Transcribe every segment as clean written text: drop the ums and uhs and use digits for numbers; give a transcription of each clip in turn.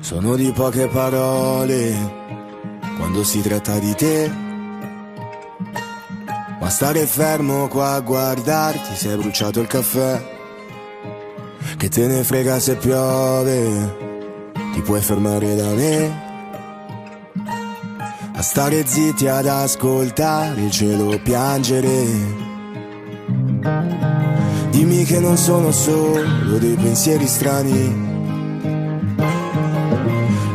Sono di poche parole quando si tratta di te, ma stare fermo qua a guardarti, sei bruciato il caffè. Che te ne frega se piove, ti puoi fermare da me. A stare zitti ad ascoltare il cielo piangere. Dimmi che non sono solo dei pensieri strani.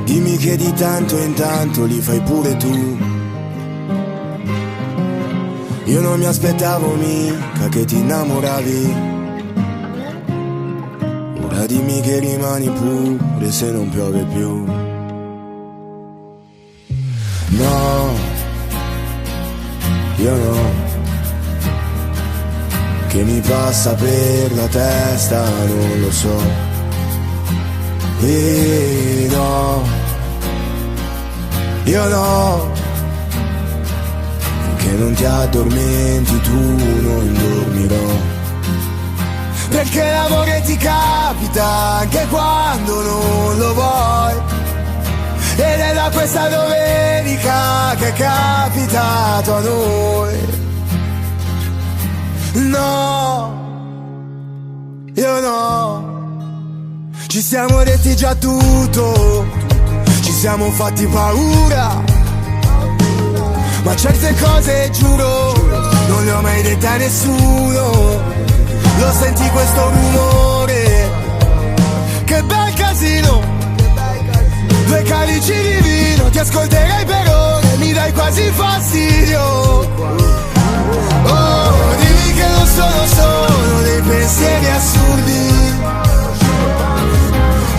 Dimmi che di tanto in tanto li fai pure tu. Io non mi aspettavo mica che ti innamoravi. Ora dimmi che rimani pure se non piove più. No, io no. Che mi passa per la testa non lo so. E no, io no. Finché non ti addormenti tu non dormirò. Perché l'amore ti capita anche quando non lo vuoi. Ed è da questa domenica che è capitato a noi. No, io no. Ci siamo detti già tutto, ci siamo fatti paura, ma certe cose giuro non le ho mai dette a nessuno. Lo senti questo rumore? Che bel casino. Due calici di vino, ti ascolterei per ore, mi dai quasi fastidio. Oh, dimmi che non sono solo dei pensieri assurdi.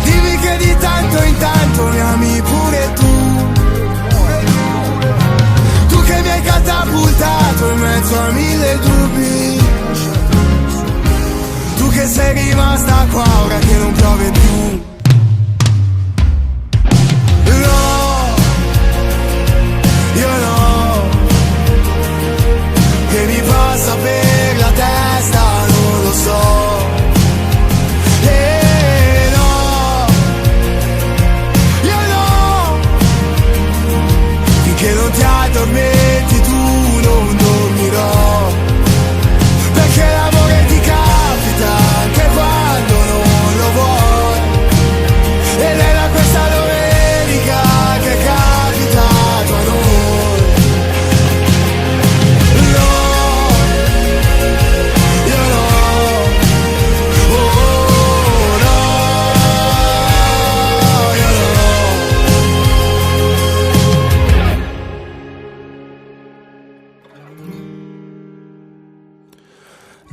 Dimmi che di tanto in tanto mi ami pure tu. Tu che mi hai catapultato in mezzo a mille dubbi. Tu che sei rimasta qua ora che non piove più. Che mi passa per la testa non lo so. E no, io no. Finché non ti addormenti tu non dormirò. Perché l'amore ti capita anche quando non lo vuoi. Ed è da questa domenica che è capitato a noi.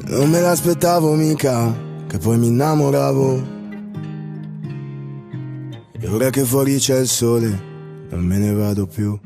Non me l'aspettavo mica, che poi mi innamoravo. E ora che fuori c'è il sole, non me ne vado più.